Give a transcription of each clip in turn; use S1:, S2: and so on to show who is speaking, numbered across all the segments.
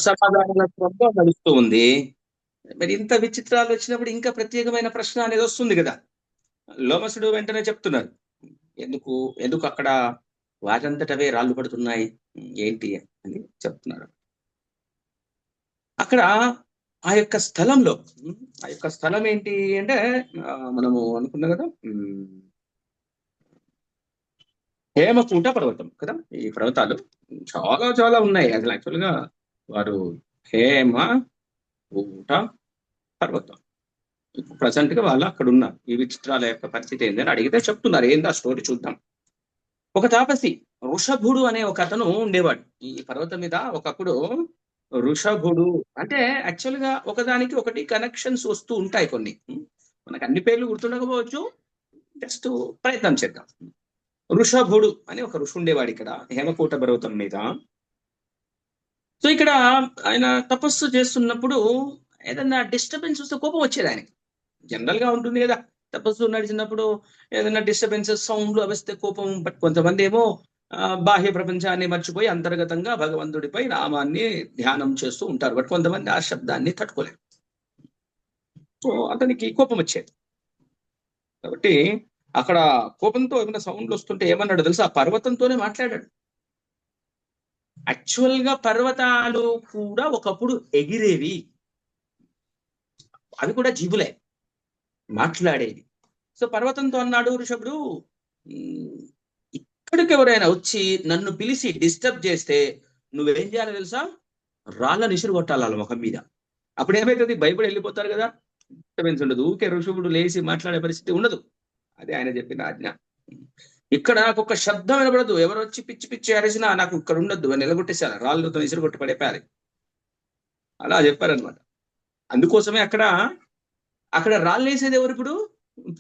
S1: సమాధానాలతో నడుస్తూ ఉంది. మరి ఇంత విచిత్రాలు వచ్చినప్పుడు ఇంకా ప్రత్యేకమైన ప్రశ్న అనేది వస్తుంది కదా. లోమసుడు వెంటనే చెప్తున్నారు, ఎందుకు ఎందుకు అక్కడ వాటంతటవే రాళ్ళు పడుతున్నాయి, ఏంటి అని చెప్తున్నారు. అక్కడ ఆ యొక్క స్థలంలో ఆ యొక్క స్థలం ఏంటి అంటే మనము అనుకున్నాం కదా, హేమకూట పర్వతం కదా. ఈ పర్వతాలు చాలా చాలా ఉన్నాయి. అసలు యాక్చువల్ గా వారు హేమ కూట పర్వతం, ప్రజెంట్ గా వాళ్ళు అక్కడ ఉన్నారు. ఈ విచిత్రాల యొక్క పరిస్థితి ఏంటని అడిగితే చెప్తున్నారు. ఏందా స్టోరీ చూద్దాం. ఒక తాపసి వృషభుడు అనే ఒక అతను ఉండేవాడు ఈ పర్వతం మీద ఒకప్పుడు. వృషభుడు అంటే యాక్చువల్ గా ఒకదానికి ఒకటి కనెక్షన్స్ వస్తూ ఉంటాయి కొన్ని. మనకు అన్ని పేర్లు గుర్తుండకపోవచ్చు, జస్ట్ ప్రయత్నం చేద్దాం. వృషభుడు అని ఒక ఋషి ఉండేవాడు ఇక్కడ హేమకూట పర్వతం మీద. సో ఇక్కడ ఆయన తపస్సు చేస్తున్నప్పుడు ఏదన్నా డిస్టర్బెన్స్ వస్తే కోపం వచ్చేది ఆయనకి. జనరల్ గా ఉంటుంది కదా, తపస్సు నడిచినప్పుడు ఏదైనా డిస్టర్బెన్సెస్ సౌండ్లు వస్తే కోపం. బట్ కొంతమంది ఏమో బాహ్య ప్రపంచాన్ని మర్చిపోయి అంతర్గతంగా భగవంతుడిపై నామాన్ని ధ్యానం చేస్తూ ఉంటారు. బట్ కొంతమంది ఆ శబ్దాన్ని తట్టుకోలేరు. సో అతనికి కోపం వచ్చేది. కాబట్టి అక్కడ కోపంతో ఏమైనా సౌండ్లు వస్తుంటే ఏమన్నాడు తెలుసా, ఆ పర్వతంతోనే మాట్లాడాడు. యాక్చువల్ గా పర్వతాలు కూడా ఒకప్పుడు ఎగిరేవి, అవి కూడా జీవులే, మాట్లాడేది. సో పర్వతంతో అన్నాడు ఋషభుడు, ఇక్కడికి ఎవరైనా వచ్చి నన్ను పిలిచి డిస్టర్బ్ చేస్తే నువ్వేం చేయాలో తెలుసా, రాళ్ళ నిసురు కొట్టాలి వాళ్ళ ముఖం మీద. అప్పుడు ఏమైతుంది, భయపడి వెళ్ళిపోతారు కదా, డిస్టర్బెన్స్ ఉండదు. ఊకే ఋషభుడు లేచి మాట్లాడే పరిస్థితి ఉండదు. అదే ఆయన చెప్పిన ఆజ్ఞ. ఇక్కడ నాకు ఒక శబ్దం వినపడదు, ఎవరు వచ్చి పిచ్చి పిచ్చి అరిసినా నాకు ఇక్కడ ఉండొద్దు, నిలగొట్టేసారు, రాళ్ళతో నిసురు కొట్టి పడేపాలి, అలా చెప్పారనమాట. అందుకోసమే అక్కడ అక్కడ రాళ్ళు వేసేది ఎవరు ఇప్పుడు,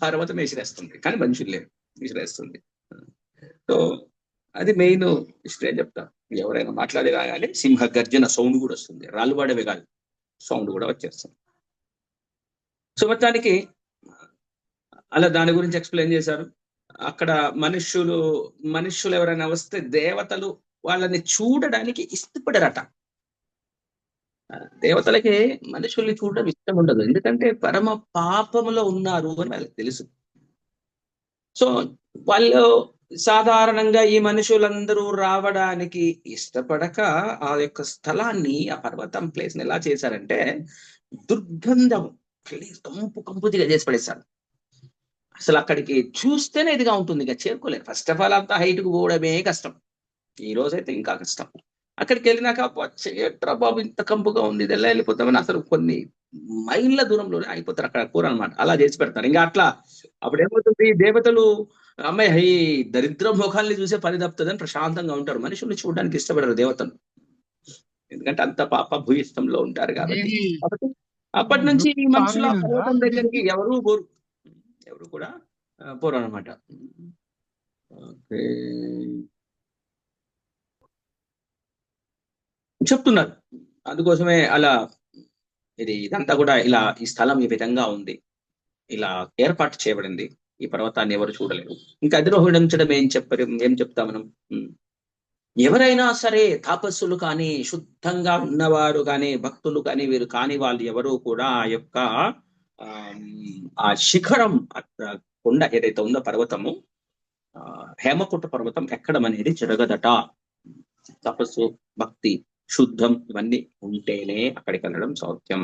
S1: పర్వతం వేసిరేస్తుంది, కానీ మనుషులు లేరు, విసిరేస్తుంది. సో అది మెయిన్ హిస్టరీ అని చెప్తాం. ఎవరైనా మాట్లాడే కానీ సింహ గర్జన సౌండ్ కూడా వస్తుంది, రాళ్ళు పడేవి కాదు, సౌండ్ కూడా వచ్చేస్తుంది. సో మొత్తానికి అలా దాని గురించి ఎక్స్ప్లెయిన్ చేశారు. అక్కడ మనుష్యులు ఎవరైనా వస్తే దేవతలు వాళ్ళని చూడడానికి ఇష్టపడరట. దేవతలకి మనుషుల్ని చూడడం ఇష్టం ఉండదు, ఎందుకంటే పరమ పాపములో ఉన్నారు అని వాళ్ళకి తెలుసు. సో వాళ్ళు సాధారణంగా ఈ మనుషులందరూ రావడానికి ఇష్టపడక ఆ యొక్క స్థలాన్ని, ఆ పర్వతం ప్లేస్ ని ఎలా చేశారంటే దుర్గంధం కంపుగా చేసి పడేశారు. అసలు అక్కడికి చూస్తేనే ఇదిగా ఉంటుంది, ఇక చేరుకోలేరు. ఫస్ట్ ఆఫ్ ఆల్ అంత హైట్ కు పోవడమే కష్టం, ఈ రోజైతే ఇంకా కష్టం. అక్కడికి వెళ్ళినాక ఎట్రా బాబు ఇంత కంపుగా ఉంది, ఇది ఎలా వెళ్ళిపోతామని అసలు కొన్ని మైళ్ళ దూరంలోనే అయిపోతారు అక్కడ కూర అనమాట. అలా చేసి పెడతారు. ఇంకా అట్లా అప్పుడు ఏమవుతుంది, దేవతలు అమ్మాయి ఈ దరిద్ర ముఖాల్ని చూసే పని తప్పుతుందని ప్రశాంతంగా ఉంటారు. మనుషుల్ని చూడడానికి ఇష్టపడరు దేవతలు, ఎందుకంటే అంత పాప భూయిష్టంలో ఉంటారు కాబట్టి.
S2: ఇది
S1: కాబట్టి అప్పటి నుంచి ఈ మనుషుల
S2: తార్మీరుందా
S1: పర్వతం దగ్గరికి ఎవరు పోరు, ఎవరు కూడా పోరు అనమాట. చెప్తున్నారు. అందుకోసమే అలా ఇదంతా కూడా ఇలా ఈ స్థలం ఈ విధంగా ఉంది, ఇలా ఏర్పాటు చేయబడింది. ఈ పర్వతాన్ని ఎవరు చూడలేరు. ఇంకా అధిరోహించడం ఏం చెప్తా మనం. ఎవరైనా సరే తాపస్సులు కానీ, శుద్ధంగా ఉన్నవారు కానీ, భక్తులు కానీ, వీరు కాని వాళ్ళు ఎవరు కూడా ఆ యొక్క ఆ శిఖరం, కొండ ఏదైతే ఉందో పర్వతము, హేమకుంట పర్వతం ఎక్కడం అనేది జరగదట. తపస్సు, భక్తి, శుద్ధం ఇవన్నీ ఉంటేనే అక్కడికి వెళ్ళడం సౌఖ్యం.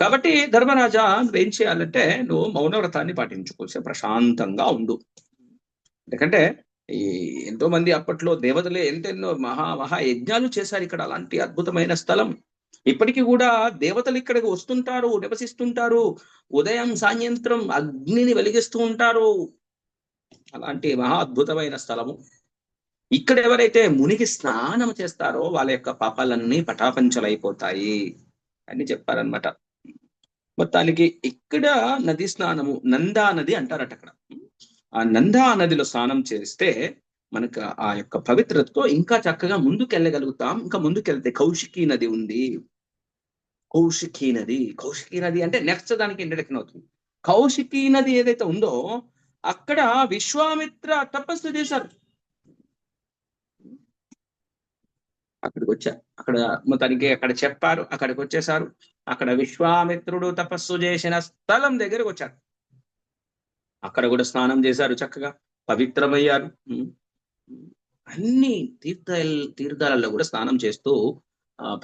S1: కాబట్టి ధర్మరాజా నువ్వేం చేయాలంటే నువ్వు మౌనవ్రతాన్ని పాటించుకోవచ్చు, ప్రశాంతంగా ఉండు. ఎందుకంటే ఈ ఎంతో మంది అప్పట్లో దేవతలే ఎంతెన్నో మహా యజ్ఞాలు చేశారు ఇక్కడ. అలాంటి అద్భుతమైన స్థలం. ఇప్పటికీ కూడా దేవతలు ఇక్కడికి వస్తుంటారు, నివసిస్తుంటారు, ఉదయం సాయంత్రం అగ్నిని వెలిగిస్తూ ఉంటారు. అలాంటి మహా అద్భుతమైన స్థలము. ఇక్కడ ఎవరైతే మునిగి స్నానం చేస్తారో వాళ్ళ యొక్క పాపాలన్నీ పటాపంచలైపోతాయి అని చెప్పారనమాట. మొత్తానికి ఇక్కడ నది స్నానము, నందా నది అంటారట అక్కడ. ఆ నందా నదిలో స్నానం చేస్తే మనకు ఆ యొక్క పవిత్రతతో ఇంకా చక్కగా ముందుకెళ్ళగలుగుతాం. ఇంకా ముందుకెళ్తే కౌశికీ నది ఉంది. కౌశికీ నది అంటే నెక్స్ట్ దానికి ఇంట్రడక్షన్ అవుతుంది. కౌశికీ నది ఏదైతే ఉందో అక్కడ విశ్వామిత్ర తపస్సు చేశారు. అక్కడికి వచ్చారు. అక్కడ మొత్తానికి అక్కడ చెప్పారు, అక్కడికి వచ్చేసారు. అక్కడ విశ్వామిత్రుడు తపస్సు చేసిన స్థలం దగ్గరకు వచ్చారు. అక్కడ కూడా స్నానం చేశారు, చక్కగా పవిత్రమయ్యారు. అన్ని తీర్థాలలో కూడా స్నానం చేస్తూ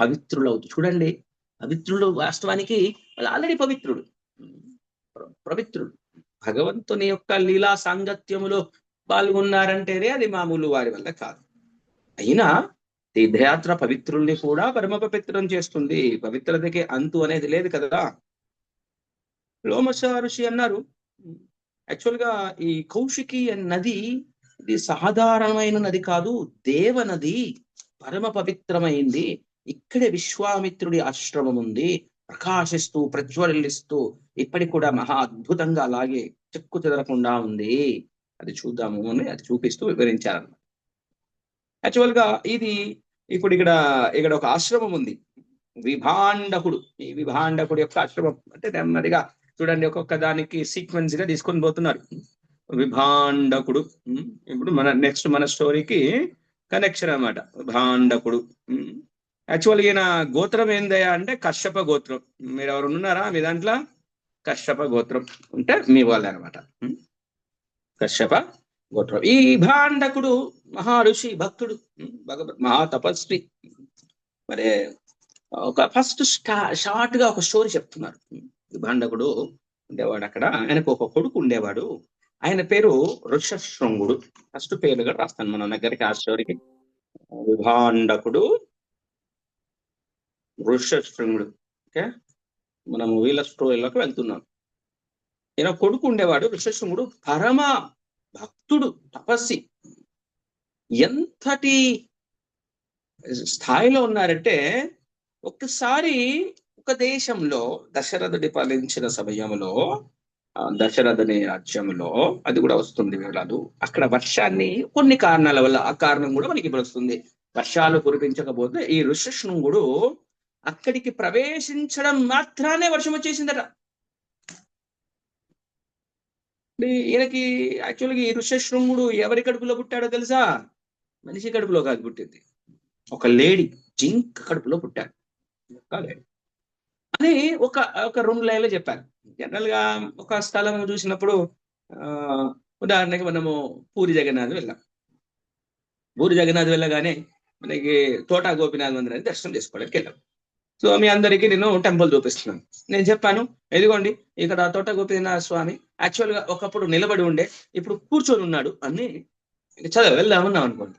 S1: పవిత్రులు అవుతూ చూడండి. పవిత్రులు వాస్తవానికి వాళ్ళు ఆల్రెడీ పవిత్రుడు, పవిత్రుడు భగవంతుని యొక్క లీలా సాంగత్యములో పాల్గొన్నారంటేనే అది మామూలు వారి వల్ల కాదు. అయినా తీర్థయాత్ర పవిత్రుల్ని కూడా పరమ పవిత్రం చేస్తుంది. పవిత్రతకి అంతు అనేది లేదు కదా. లోమశ ఋషి అన్నారు, యాక్చువల్ గా ఈ కౌశికి నది ఇది సాధారణమైన నది కాదు, దేవ నది, పరమ పవిత్రమైంది. ఇక్కడే విశ్వామిత్రుడి ఆశ్రమం ఉంది, ప్రకాశిస్తూ ప్రజ్వలిస్తూ ఇప్పటికి కూడా మహా అద్భుతంగా అలాగే చెక్కు చెదరకుండా ఉంది. అది చూద్దాము అని అది చూపిస్తూ వివరించారన్నమాట. యాక్చువల్ గా ఇది ఇప్పుడు ఇక్కడ ఇక్కడ ఒక ఆశ్రమం ఉంది, విభాండకుడు. ఈ విభాండకుడు యొక్క ఆశ్రమం అంటే నెమ్మదిగా చూడండి, ఒక్కొక్క దానికి సీక్వెన్స్ గా తీసుకొని పోతున్నారు. విభాండకుడు ఇప్పుడు మన స్టోరీకి కనెక్షన్ అన్నమాట. విభాండకుడు యాక్చువల్ ఈయన గోత్రం ఏందయ్యా అంటే కశ్యప గోత్రం. మీరు ఎవరు ఉన్నారా మీ దాంట్లో? కశ్యప గోత్రం అంటే మీ వాళ్ళే అనమాట, కశ్యప గోత్రం. ఈ విభాండకుడు మహా ఋషి, భక్తుడు, మహా తపస్వి. మరి ఒక ఫస్ట్ షార్ట్ గా ఒక స్టోరీ చెప్తున్నారు. విభాండకుడు ఉండేవాడు అక్కడ, ఆయనకు ఒక కొడుకు ఉండేవాడు. ఆయన పేరు ఋషశృంగుడు. ఫస్ట్ పేరుగా రాస్తాను మనం దగ్గరికి ఆ స్టోరీకి. విభాండకుడు, ఋషశృంగుడు. ఓకే, మనం వీళ్ళ స్టోరీలోకి వెళ్తున్నాం. ఈయన కొడుకు ఉండేవాడు ఋషశృంగుడు, పరమ భక్తుడు, తపస్సి. ఎంతటి స్థాయిలో ఉన్నారంటే ఒక్కసారి ఒక దేశంలో దశరథుడి పాలించిన సమయంలో, దశరథుని రాజ్యంలో అది కూడా వస్తుంది వివరాలు. అక్కడ వర్షాన్ని కొన్ని కారణాల వల్ల, ఆ కారణం కూడా మనకి ఇప్పుడు వస్తుంది, వర్షాలు కురిపించకపోతే ఈ ఋషశృంగుడు అక్కడికి ప్రవేశించడం మాత్రానే వర్షం వచ్చేసిందట. ఈయనకి యాక్చువల్గా ఈ ఋషశృంగుడు ఎవరి కడుపులో పుట్టాడో తెలుసా? మనిషి కడుపులో కాదు పుట్టింది, ఒక లేడీ జింక్ కడుపులో పుట్టాడు అని ఒక 2 లైన్లు చెప్పారు. జనరల్ గా ఒక స్థలం చూసినప్పుడు ఉదాహరణకి మనము పూరి జగన్నాథ్ వెళ్ళాం. పూరి జగన్నాథ్ వెళ్ళగానే మనకి తోటా గోపినాథ్ మందిరాన్ని దర్శనం చేసుకోవడానికి వెళ్ళాం. సో మీ అందరికీ నేను టెంపుల్ చూపిస్తున్నాను. నేను చెప్పాను, ఎదిగోండి ఇక్కడ తోట గోపీనాథ స్వామి యాక్చువల్గా ఒకప్పుడు నిలబడి ఉండే, ఇప్పుడు కూర్చొని ఉన్నాడు అని వెళ్దామన్నాం అనుకోండి.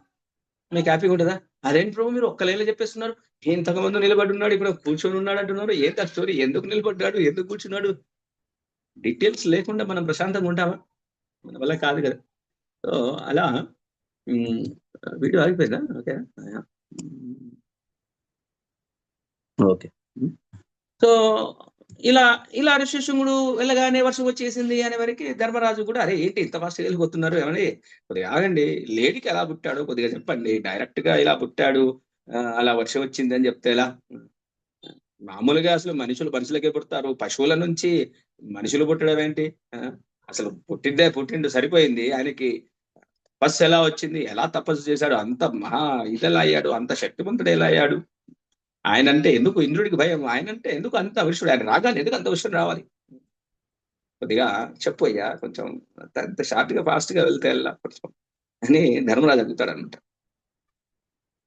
S1: మీకు హ్యాపీగా ఉంటుందా? అదేంటి ప్రభు మీరు ఒక్క లైన్లో చెప్పేస్తున్నారు, ఇంతకుముందు నిలబడి ఉన్నాడు ఇప్పుడు కూర్చొని ఉన్నాడు అంటున్నారు, ఏంటి ఆ స్టోరీ, ఎందుకు నిలబడ్డాడు, ఎందుకు కూర్చున్నాడు, డీటెయిల్స్ లేకుండా మనం ప్రశాంతంగా ఉంటామా? మన వల్ల కాదు కదా. సో అలా వీడియో ఆగిపోయిందా? Okay okay. సో ఇలా ఇలా ఋషశృంగుడు వెళ్ళగానే వర్షం వచ్చేసింది అనే వరకు ధర్మరాజు కూడా, అరే ఏంటి ఇంత ఫాస్ట్ వెళ్ళిపోతున్నారు, ఏమని కొద్దిగా ఆగండి, లేడీకి ఎలా పుట్టాడో కొద్దిగా చెప్పండి, డైరెక్ట్ గా ఇలా పుట్టాడు అలా వర్షం వచ్చింది అని చెప్తే ఎలా? మామూలుగా అసలు మనుషులకే పుడతారు, పశువుల నుంచి మనుషులు పుట్టడం ఏంటి? అసలు పుట్టిండు సరిపోయింది, ఆయనకి తపస్సు ఎలా వచ్చింది, ఎలా తపస్సు చేశాడు, అంత మహా ఇదెలా అయ్యాడు, అంత శక్తివంతుడు ఎలా అయ్యాడు, ఆయనంటే ఎందుకు ఇంద్రుడికి భయం, ఆయనంటే ఎందుకు అంత విషుడు, ఆయన రాగానే ఎందుకు అంత విషయం రావాలి, కొద్దిగా చెప్పు అయ్యా, కొంచెం అంత షార్ట్ గా ఫాస్ట్ గా వెళ్తే వెళ్ళా కొంచెం అని ధర్మరాజు అడుగుతాడు అనమాట.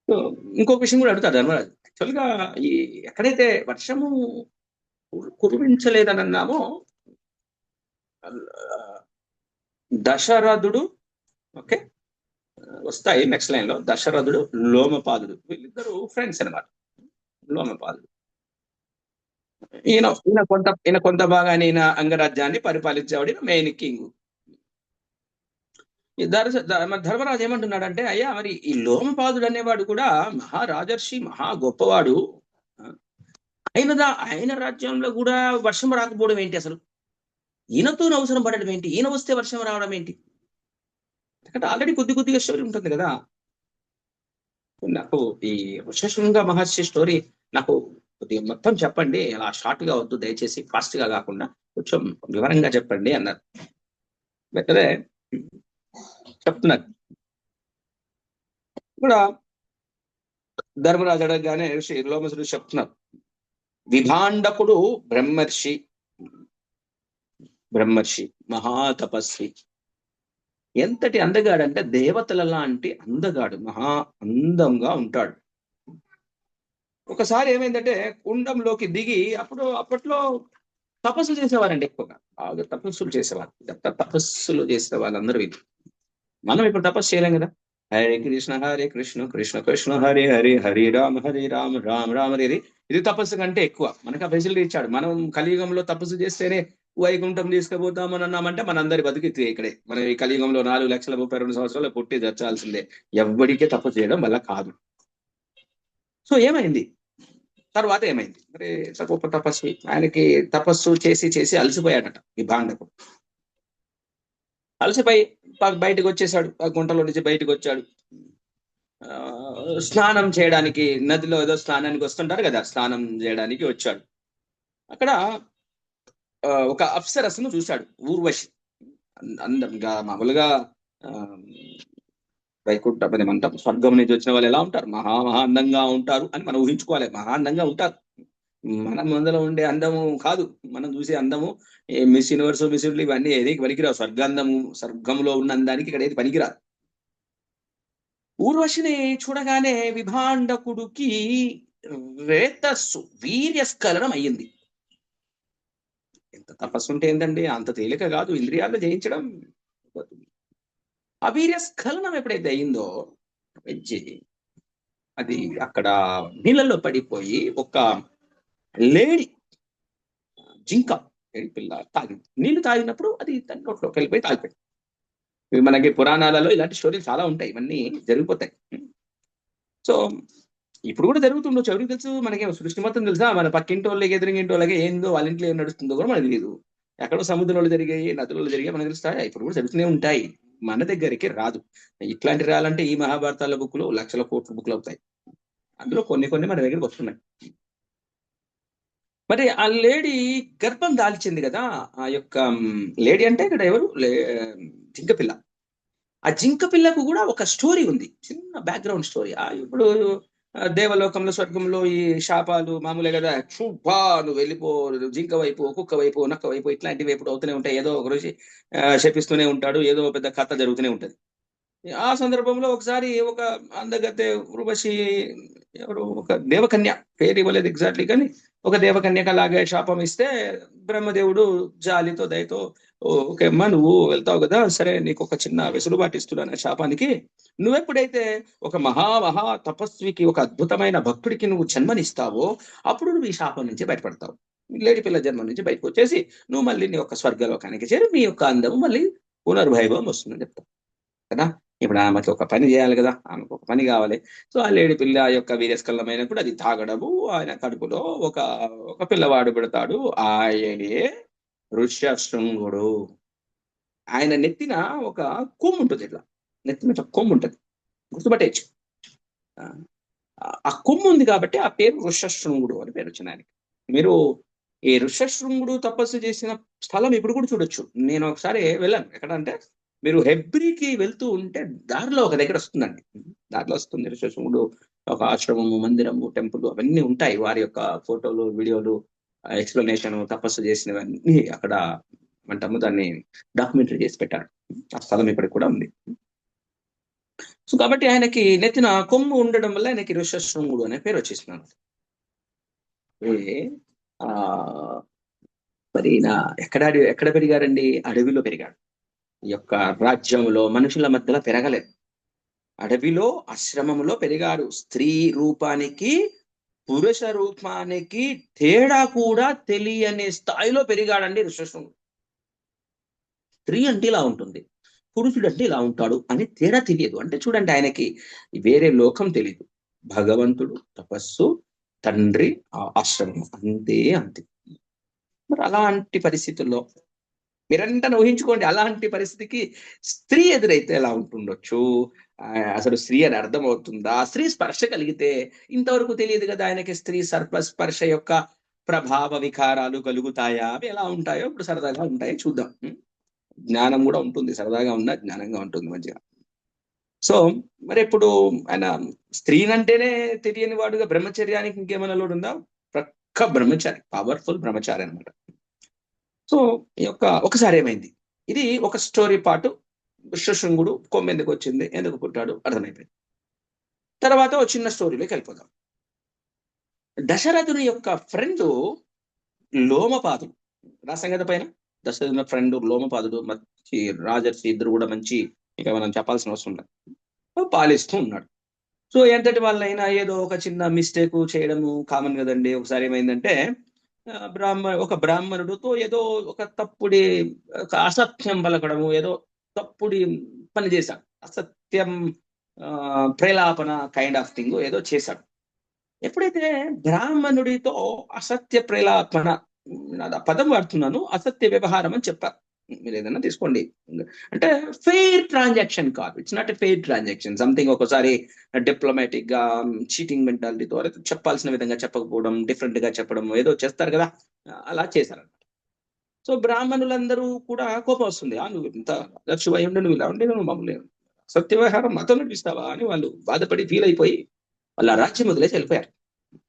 S1: సో ఇంకొక విషయం కూడా అడుగుతాడు ధర్మరాజు. యాక్చువల్గా ఈ ఎక్కడైతే వర్షము కురిపించలేదని అన్నామో, దశరథుడు, ఓకే వస్తాయి నెక్స్ట్ లైన్ లో, దశరథుడు, లోమపాదుడు, వీళ్ళిద్దరు ఫ్రెండ్స్ అనమాట. లోమపాదుడు ఈయన కొంత భాగాన్ని, ఈయన అంగరాజ్యాన్ని పరిపాలించేవాడు, మెయిన్ కింగ్. ధర్మరాజు ఏమంటున్నాడంటే, అయ్యా మరి ఈ లోమపాదుడు అనేవాడు కూడా మహారాజర్షి, మహా గొప్పవాడు, ఆయన రాజ్యంలో కూడా వర్షం రాకపోవడం ఏంటి, అసలు ఈయనతో అవసరం పడడం ఏంటి, ఈయన వస్తే వర్షం రావడం ఏంటి? ఎందుకంటే ఆల్రెడీ కొద్దిగా స్టోరీ ఉంటుంది కదా. నాకు ఈ ఋషశృంగ మహర్షి స్టోరీ నాకు కొద్దిగా మొత్తం చెప్పండి, అలా షార్ట్ గా వద్దు దయచేసి, ఫాస్ట్ గా కాకుండా కొంచెం వివరంగా చెప్పండి అన్నారు. బెటరే చెప్తున్నారు కూడా. ధర్మరాజు అడగగానే లోమసుడు చెప్తున్నారు, విభాండకుడు బ్రహ్మర్షి, మహాతపస్వి. ఎంతటి అందగాడంటే దేవతల లాంటి అందగాడు, మహా అందంగా ఉంటాడు. ఒకసారి ఏమైందంటే కుండంలోకి దిగి అప్పట్లో తపస్సు చేసేవారండి, ఎక్కువగా బాగా తపస్సులు చేసేవారు. తపస్సులు చేసే వాళ్ళందరూ వీళ్ళు. మనం ఇప్పుడు తపస్సు చేయలేం కదా. హరే కృష్ణ కృష్ణ కృష్ణ హరే హరే, హరే రామ రామ రామ హరే హరే. ఇది తపస్సు కంటే ఎక్కువ మనకు ఆ ఫెసిలిటీ ఇచ్చాడు. మనం కలియుగంలో తపస్సు చేస్తేనే వైకుంఠం తీసుకుపోతామని అన్నామంటే మనందరి బతికి ఇక్కడే. మనం ఈ కలియుగంలో 4,32,000 సంవత్సరాలు పుట్టి చచ్చాల్సిందే. ఎవ్వడికే తపస్సు చేయడం వల్ల కాదు. సో ఏమైంది తర్వాత ఏమైంది మరి, గొప్ప తపస్వి, ఆయనకి తపస్సు చేసి చేసి అలసిపోయాడట ఈ భాండకు. అలసిపోయి బయటకు వచ్చేసాడు, ఆ గుంటలో నుంచి బయటకు వచ్చాడు. స్నానం చేయడానికి నదిలో ఏదో స్నానానికి వస్తుంటారు కదా, స్నానం చేయడానికి వచ్చాడు. అక్కడ ఒక అప్సరస్సును చూశాడు, ఊర్వశి. అందంగా మామూలుగా వైకుంఠం అంటాం, స్వర్గం నుంచి వచ్చిన వాళ్ళు ఎలా ఉంటారు, మహా అందంగా ఉంటారు అని మనం ఊహించుకోవాలి. మహా అందంగా ఉంటారు. మనం అందులో ఉండే అందము కాదు, మనం చూసే అందము మిస్ యూనివర్స్ మిస్లు ఇవన్నీ ఏది పనికిరావు. స్వర్గంలో ఉన్న అందానికి ఇక్కడ ఏది పనికిరాదు. ఊర్వశిని చూడగానే విభాండకుడికి రేతస్సు వీర్యస్ఖలనం అయ్యింది. ఎంత తపస్సు ఉంటే ఏంటండి, అంత తేలిక కాదు ఇంద్రియాలను జయించడం. ఆ వీర్యస్ఖలనం ఎప్పుడైతే అయిందో వెజ్జి అది అక్కడ నీళ్ళల్లో పడిపోయి ఒక లేడీ జింక పిల్ల తాగింది. నీళ్లు తాగినప్పుడు అది తన నోట్లోకి వెళ్ళిపోయి తాగిపోయింది. మనకి పురాణాలలో ఇలాంటి స్టోరీలు చాలా ఉంటాయి, ఇవన్నీ జరిగిపోతాయి. సో ఇప్పుడు కూడా జరుగుతుండొచ్చు, ఎవరికి తెలుసు. మనకి సృష్టి మొత్తం తెలుసా, మన పక్కింటి వాళ్ళకి ఎదురింటి వాళ్ళకి ఏందో వాళ్ళ ఇంట్లో ఏం నడుస్తుందో కూడా మనకు తెలియదు. ఎక్కడో సముద్రంలో జరిగాయి, నదులలో జరిగాయి మనకు తెలుస్తాయి. ఇప్పుడు కూడా జరుగుతూనే ఉంటాయి, మన దగ్గరికి రాదు. ఇట్లాంటి రాలంటే ఈ మహాభారతాల బుక్లు లక్షల కోట్ల బుక్లు అవుతాయి. అందులో కొన్ని కొన్ని మన దగ్గరికి వస్తున్నాయి. మరి ఆ లేడీ గర్భం దాల్చింది కదా. ఆ యొక్క లేడీ అంటే ఇక్కడ ఎవరు, జింక పిల్ల. ఆ జింక పిల్లకు కూడా ఒక స్టోరీ ఉంది, చిన్న బ్యాక్గ్రౌండ్ స్టోరీ. ఇప్పుడు దేవలోకంలో స్వర్గంలో ఈ శాపాలు మామూలే కదా. క్షుభా నువ్వు వెళ్ళిపో, జింక వైపు, కుక్క వైపు, నక్క వైపు, ఇట్లాంటివి ఎప్పుడు అవుతూనే ఉంటాయి. ఏదో ఒక రోజు శపిస్తూనే ఉంటాడు, ఏదో పెద్ద కథ జరుగుతూనే ఉంటది. ఆ సందర్భంలో ఒకసారి ఒక అందగతే ఉర్వశి, ఎవరు ఒక దేవకన్య, పేరు ఇవ్వలేదు ఎగ్జాక్ట్లీ, కానీ ఒక దేవకన్యక లాగే శాపం ఇస్తే బ్రహ్మదేవుడు జాలితో దయతో, ఓకే అమ్మా నువ్వు వెళ్తావు కదా, సరే నీకు ఒక చిన్న వెసులుబాటు ఇస్తున్నాను శాపానికి. నువ్వెప్పుడైతే ఒక మహా తపస్వికి, ఒక అద్భుతమైన భక్తుడికి నువ్వు జన్మనిస్తావో అప్పుడు నువ్వు ఈ శాపం నుంచి బయటపడతావు. లేడి పిల్ల జన్మ నుంచి బయటకు వచ్చేసి నువ్వు మళ్ళీ నీ యొక్క స్వర్గలోకానికి చేరి మీ యొక్క అందము మళ్ళీ పునర్వైభవం వస్తుందని చెప్తావు కదా. ఇప్పుడు ఆమెకి ఒక పని చేయాలి కదా, ఆమెకు ఒక పని కావాలి. సో ఆ లేడి పిల్ల యొక్క వీర్యస్కలమైనప్పుడు అది తాగడము, ఆయన కడుపులో ఒక ఒక పిల్లవాడు పెడతాడు, ఆయనే ఋష్యశృంగుడు. ఆయన నెత్తిన ఒక కొమ్ము ఉంటుంది, ఇట్లా నెత్తిన కొమ్ము ఉంటుంది, గుర్తుపట్టేయచ్చు. ఆ కొమ్ము ఉంది కాబట్టి ఆ పేరు ఋష్యశృంగుడు అని పేరు వచ్చిన ఆయనకి. మీరు ఈ ఋష్యశృంగుడు తపస్సు చేసిన స్థలం ఇప్పుడు కూడా చూడొచ్చు. నేను ఒకసారి వెళ్ళాను. ఎక్కడంటే మీరు హెబ్రికి వెళ్తూ ఉంటే దారిలో ఒక దగ్గర వస్తుందండి, దారిలో వస్తుంది ఋష్యశృంగుడు ఒక ఆశ్రమము, మందిరము, టెంపుల్ అవన్నీ ఉంటాయి. వారి యొక్క ఫోటోలు, వీడియోలు, ఎక్స్ప్లెనేషన్, తపస్సు చేసినవన్నీ అక్కడ అంటాము, దాన్ని డాక్యుమెంటరీ చేసి పెట్టాడు. ఆ స్థలం ఇప్పటికి కూడా ఉంది. సో కాబట్టి ఆయనకి నెత్తిన కొమ్ము ఉండడం వల్ల ఆయనకి ఋష్యశృంగుడు అనే పేరు వచ్చేసినాడు. ఆ మరి ఎక్కడ పెరిగారండి, అడవిలో పెరిగాడు. ఈ యొక్క రాజ్యంలో మనుషుల మధ్యలో పెరగలేదు, అడవిలో ఆశ్రమంలో పెరిగాడు. స్త్రీ రూపానికి పురుష రూపానికి తేడా కూడా తెలియని స్థాయిలో పెరిగాడండి ఋష్యశృంగుడు. స్త్రీ అంటే ఇలా ఉంటుంది, పురుషుడు అంటే ఇలా ఉంటాడు అని తేడా తెలియదు. అంటే చూడండి, ఆయనకి వేరే లోకం తెలియదు. భగవంతుడు, తపస్సు, తండ్రి, ఆశ్రమం, అంతే. మరి అలాంటి పరిస్థితుల్లో మీరంతా ఊహించుకోండి, అలాంటి పరిస్థితికి స్త్రీ ఎదురైతే ఎలా ఉంటుండొచ్చు. అసలు స్త్రీ అని అర్థం అవుతుందా, స్త్రీ స్పర్శ కలిగితే ఇంతవరకు తెలియదు కదా ఆయనకి, స్త్రీ స్పర్శ యొక్క ప్రభావ వికారాలు కలుగుతాయా, అవి ఎలా ఉంటాయో ఇప్పుడు సరదాగా ఉంటాయో చూద్దాం. జ్ఞానం కూడా ఉంటుంది, సరదాగా ఉన్న జ్ఞానంగా ఉంటుంది మంచిగా. సో మరి ఇప్పుడు ఆయన స్త్రీనంటేనే తెలియని వాడుగా బ్రహ్మచర్యానికి ఇంకేమైనా లోడు ఉందా? ప్రక్క బ్రహ్మచారి, పవర్ఫుల్ బ్రహ్మచారి అనమాట. సో ఈ యొక్క ఒకసారి ఏమైంది, ఇది ఒక స్టోరీ పాటు. ఋష్యశృంగుడు కొమ్మ ఎందుకు వచ్చింది, ఎందుకు పుట్టాడు అర్థమైపోయింది. తర్వాత ఒక చిన్న స్టోరీలోకి వెళ్ళిపోదాం. దశరథుని యొక్క ఫ్రెండ్ లోమపాదుడు, రాసాం కదా పైన. దశరథుని ఫ్రెండ్ లోమపాదుడు మంచి రాజర్షి, ఇద్దరు కూడా మంచి, ఇంకా మనం చెప్పాల్సిన అవసరం లేదు, పాలిస్తూ ఉన్నాడు. సో ఎంతటి వాళ్ళైనా ఏదో ఒక చిన్న మిస్టేక్ చేయడము కామన్ కదండి. ఒకసారి ఏమైందంటే ఒక బ్రాహ్మణుడితో ఏదో ఒక తప్పుడి, ఒక అసత్యం పలకడము, ఏదో తప్పుడి పని చేశాడు. అసత్యం ప్రేలాపన కైండ్ ఆఫ్ థింగ్ ఏదో చేశాడు. ఎప్పుడైతే బ్రాహ్మణుడితో అసత్య ప్రేలాపన, ఆ పదం వాడుతున్నాను, అసత్య వ్యవహారం అని చెప్పారు. మీరు ఏదైనా తీసుకోండి, అంటే ఫెయిర్ ట్రాన్సాక్షన్ కాదు, it's not a fair transaction. Something ఒకసారి డిప్లొమాటిక్ గా చీటింగ్ మెంటాలిటీతో చెప్పాల్సిన విధంగా చెప్పకపోవడం, డిఫరెంట్ గా చెప్పడం ఏదో చేస్తారు కదా, అలా చేశారన్నమాట. సో బ్రాహ్మణులందరూ కూడా కోపం వస్తుంది, నువ్వు ఇంత దక్షివై ఉండి నువ్వు ఇలా ఉండి నువ్వు మమ్మల్ని సత్య వ్యవహారం మతం నడిపిస్తావా అని వాళ్ళు బాధపడి ఫీల్ అయిపోయి వాళ్ళ రాజ్యం వదిలేసి వెళ్ళిపోయారు,